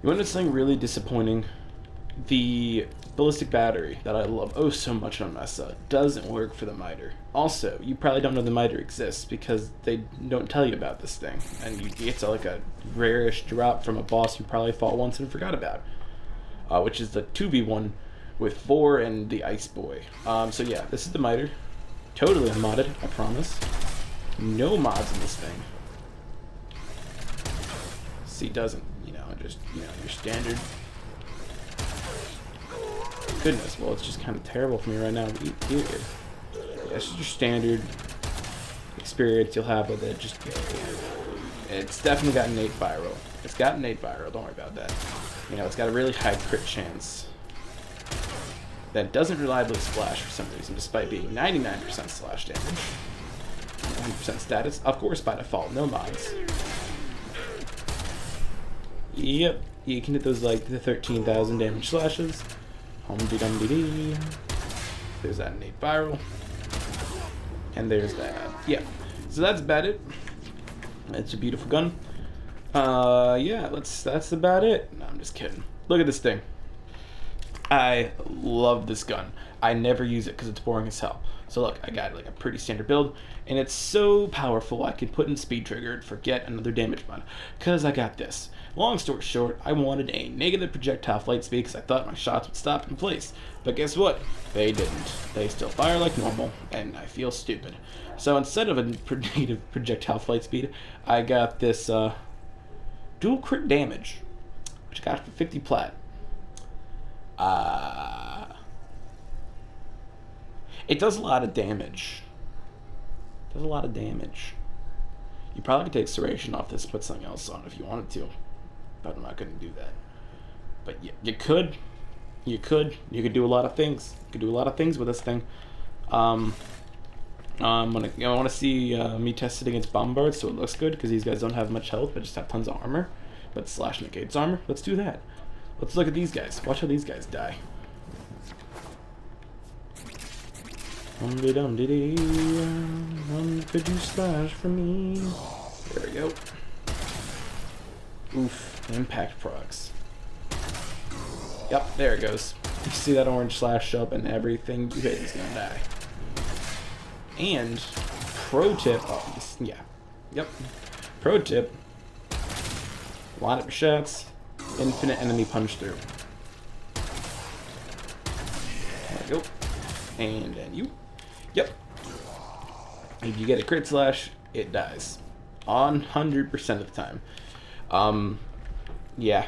You want to know something really disappointing? The ballistic battery that I love oh so much on Mesa doesn't work for the miter. Also, you probably don't know the miter exists because they don't tell you about this thing, and it's like a rarish drop from a boss you probably fought once and forgot about, which is the 2v1 with 4 and the Ice Boy. So yeah, this is the miter, totally unmodded, I promise. No mods in this thing. See, doesn't, just your standard. Goodness, well, it's just kind of terrible for me right now. Yeah, it's just your standard experience you'll have with it. It's definitely got innate viral. It's got innate viral. Don't worry about that. It's got a really high crit chance that doesn't reliably splash for some reason, despite being 99% slash damage, 100% status. Of course, by default, no mods. Yep, you can hit those like the 13,000 damage slashes. Hum-de-dum-de-dee. There's that innate viral. And there's that. Yeah. So that's about it. It's a beautiful gun. Yeah, that's about it. No, I'm just kidding. Look at this thing. I love this gun. I never use it because it's boring as hell. So look, I got like a pretty standard build, and it's so powerful I could put in speed trigger and forget another damage mod, because I got this. Long story short, I wanted a negative projectile flight speed because I thought my shots would stop in place. But guess what? They didn't. They still fire like normal, and I feel stupid. So instead of a negative projectile flight speed, I got this dual crit damage, which I got for 50 plat. It does a lot of damage. You probably could take Serration off this and put something else on if you wanted to, but I'm not going to do that. But yeah, you could do a lot of things. You could do a lot of things with this thing. I want to see me test it against bombards so it looks good, because these guys don't have much health but just have tons of armor. But slash negates armor. Let's do that. Let's look at these guys. Watch how these guys die. Could you slash for me? There we go. Oof, impact procs. Yep, there it goes. You see that orange slash up, and everything you hit is gonna die. And pro tip, pro tip, line up your shots, infinite enemy punch through. There we go. And then you. Yep. If you get a crit slash, it dies. 100% of the time. Yeah.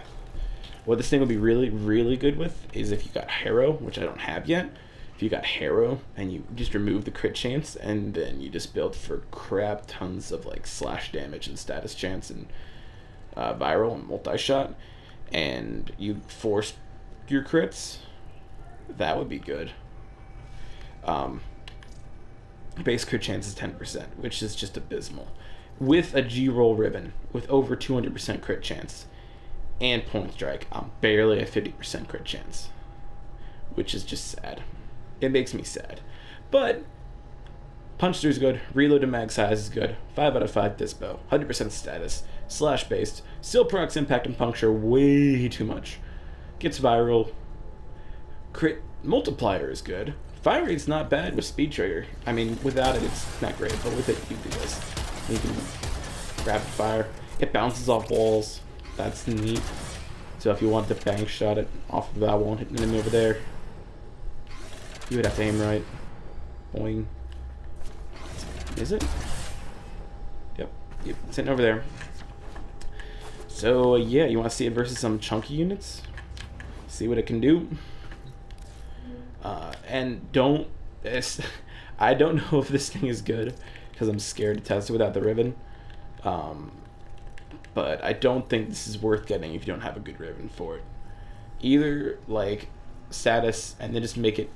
What this thing would be really, really good with is if you got Harrow, which I don't have yet. If you got Harrow and you just remove the crit chance, and then you just build for crap tons of like slash damage and status chance and viral and multi-shot, and you force your crits, that would be good. Base crit chance is 10%, which is just abysmal. With a G-roll Riven with over 200% crit chance and point strike, I'm barely at 50% crit chance, which is just sad. It makes me sad. But punch through is good, reload and mag size is good, 5 out of 5 dispo, 100% status, slash based, still procs impact and puncture way too much. Gets viral, crit multiplier is good. Fire rate's not bad with speed trigger. I mean, without it, it's not great, but with it, you can do this. You can rapid fire. It bounces off walls. That's neat. So if you want to bank shot it off of that wall and hit an enemy over there, you would have to aim right. Boing. Is it? Yep. It's hitting over there. So yeah, you want to see it versus some chunky units? See what it can do. And I don't know if this thing is good because I'm scared to test it without the Riven. But I don't think this is worth getting if you don't have a good Riven for it. Either like status and then just make it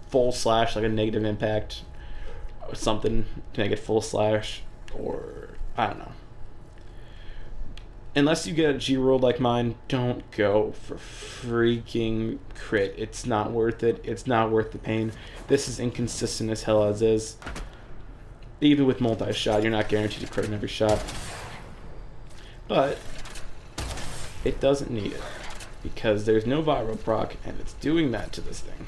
full slash, like a negative impact or something to make it full slash, or I don't know. Unless you get a G-roll like mine, don't go for freaking crit. It's not worth it. It's not worth the pain. This is inconsistent as hell as is. Even with multi-shot, you're not guaranteed to crit in every shot. But it doesn't need it. because there's no viral proc, and it's doing that to this thing.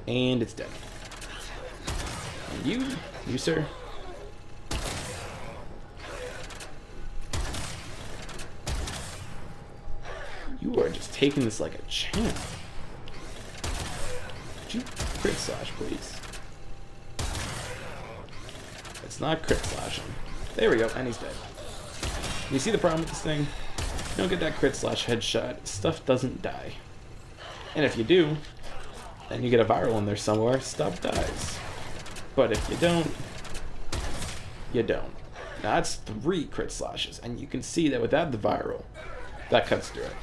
And it's dead. And you sir. You are just taking this like a champ. Could you crit slash, please? It's not crit slashing. There we go, and he's dead. You see the problem with this thing? You don't get that crit slash headshot, stuff doesn't die. And if you do, then you get a viral in there somewhere, stuff dies. But if you don't, you don't. Now that's 3 crit slashes, and you can see that without the viral, that cuts through it.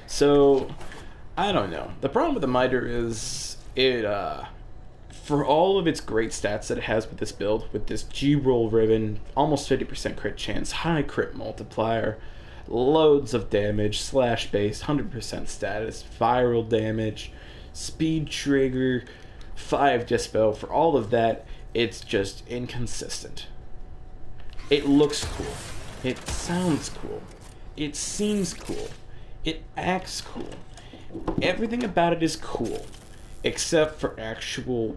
So, I don't know. The problem with the miter is it, for all of its great stats that it has with this build, with this G-roll Riven, almost 50% crit chance, high crit multiplier, loads of damage, slash base, 100% status, viral damage, speed trigger, 5 dispo, for all of that, it's just inconsistent. It looks cool. It sounds cool. It seems cool. It acts cool. Everything about it is cool, except for actual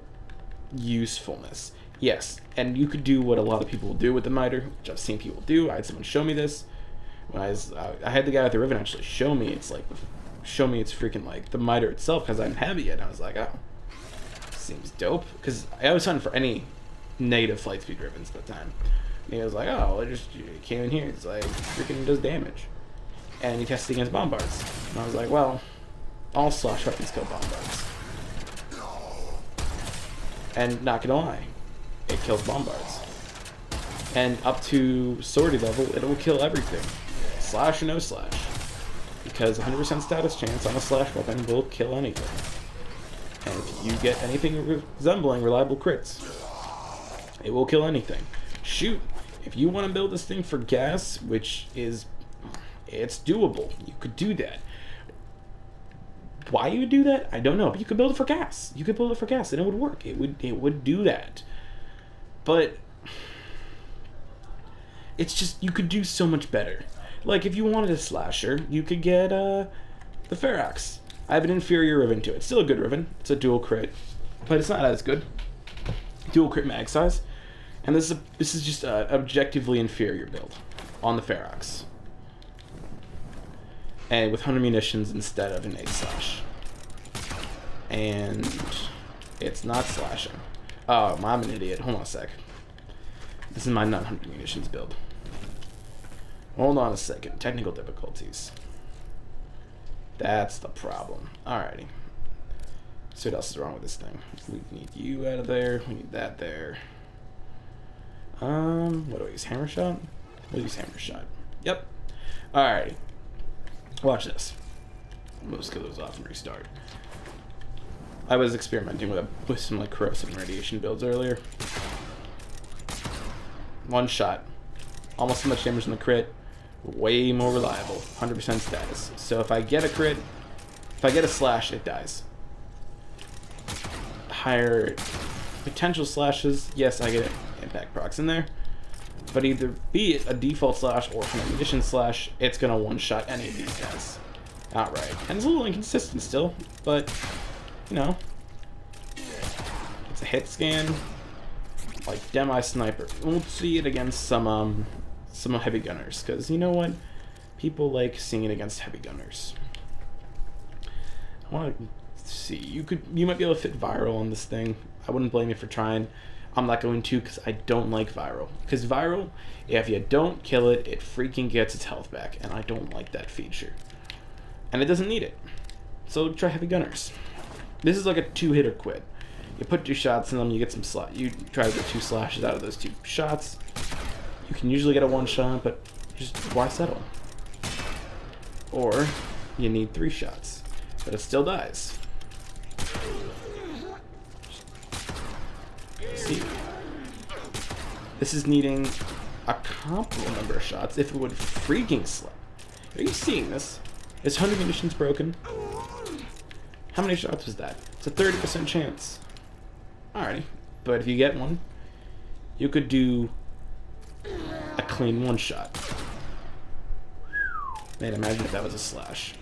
usefulness. Yes, and you could do what a lot of people do with the miter, which I've seen people do. I had someone show me this. When I had the guy with the Riven actually show me. It's freaking like the miter itself, because I didn't have it yet. And I was like, oh, seems dope. Because I was hunting for any negative flight speed Rivens at the time. And he was like, oh, it came in here. It's like freaking does damage. And he tested against bombards. And I was like, well, all slash weapons kill bombards. And not gonna lie, it kills bombards. And up to sortie level, it will kill everything. Slash or no slash. Because 100% status chance on a slash weapon will kill anything. And if you get anything resembling reliable crits, it will kill anything. Shoot, if you want to build this thing for gas, which is... it's doable. You could do that. Why you would do that? I don't know. But you could build it for gas. You could build it for gas, and it would work. It would do that. But it's just, you could do so much better. Like if you wanted a slasher, you could get the ferrox. I have an inferior Riven to it. It's still a good Riven. It's a dual crit, but it's not as good. Dual crit mag size, and this is just an objectively inferior build on the ferrox. And with 100 munitions instead of an 8 slash. And it's not slashing. Oh, I'm an idiot. Hold on a sec. This is my not 100 munitions build. Hold on a second. Technical difficulties. That's the problem. Alrighty. So what else is wrong with this thing? We need you out of there. We need that there. What do I use? Hammer shot? We'll use hammer shot. Yep. Alrighty. Watch this. Most kill those off and restart. I was experimenting with some like corrosive and radiation builds earlier. One shot. Almost as much damage in the crit. Way more reliable. 100% status. So if I get a crit, if I get a slash, it dies. Higher potential slashes, yes, I get impact procs in there. But either be it a default slash or an addition slash, it's gonna one-shot any of these guys outright. And it's a little inconsistent still, but you know, it's a hit scan, like Demi Sniper. We'll see it against some heavy gunners, because you know what? People like seeing it against heavy gunners. I want to see. You might be able to fit viral on this thing. I wouldn't blame you for trying. I'm not going to, because I don't like viral. Because viral, if you don't kill it, it freaking gets its health back, and I don't like that feature. And it doesn't need it. So try heavy gunners. This is like a 2-hitter quit. You put 2 shots in them, you get some slash. You try to get 2 slashes out of those 2 shots. You can usually get a 1-shot, but just why settle? Or you need 3 shots, but it still dies. See, this is needing a comparable number of shots if it would freaking slap. Are you seeing this? Is 100 munitions broken? How many shots was that? It's a 30% chance. Alrighty, but if you get one, you could do a clean 1-shot. Man, imagine if that was a slash.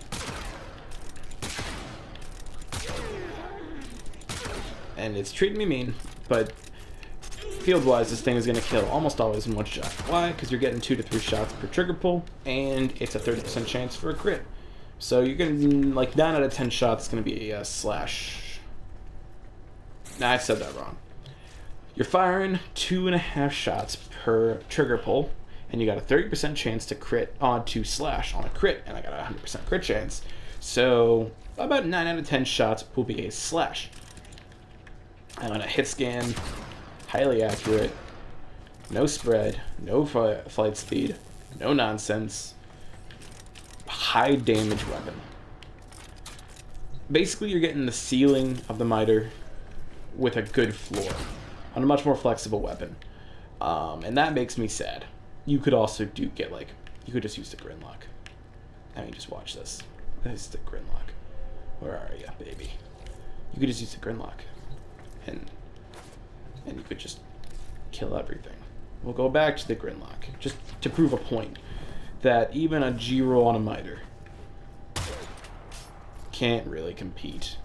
And it's treating me mean, but field-wise, this thing is going to kill almost always in one shot. Why? Because you're getting 2 to 3 shots per trigger pull, and it's a 30% chance for a crit. So you're going to, like, 9 out of 10 shots is going to be a slash. Nah, I said that wrong. You're firing 2.5 shots per trigger pull, and you got a 30% chance to crit to slash on a crit, and I got a 100% crit chance. So about 9 out of 10 shots will be a slash. And on a hit scan, highly accurate, no spread, no flight speed, no nonsense, high damage weapon. Basically, you're getting the ceiling of the miter with a good floor on a much more flexible weapon. And that makes me sad. You could also get like, you could just use the grinlok. I mean, just watch this. This is the grinlok. Where are you, baby? You could just use the grinlok. And you could just kill everything. We'll go back to the grinlok, just to prove a point that even a G-roll on a miter can't really compete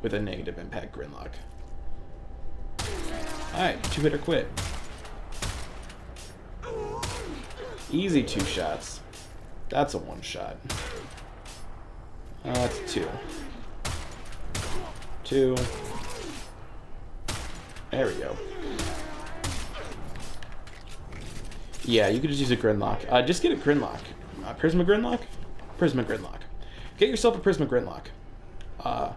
with a negative impact grinlok. Alright, 2-hitter quit. Easy 2 shots. That's a 1 shot. That's 2. 2. There we go. Yeah, you could just use a grinlok. Just get a grinlok. Prisma grinlok? Prisma grinlok. Get yourself a Prisma grinlok.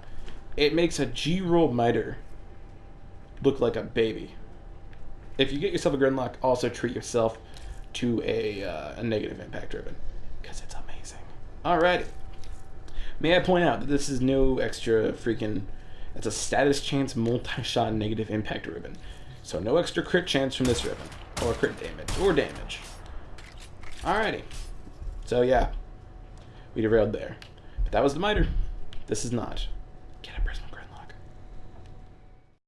It makes a G-roll miter look like a baby. If you get yourself a grinlok, also treat yourself to a negative impact ribbon, because it's amazing. Alrighty. May I point out that this is no extra freaking... It's a status chance multi-shot negative impact ribbon. So no extra crit chance from this ribbon. Or crit damage. Alrighty. So yeah. We derailed there. But that was the miter. This is not.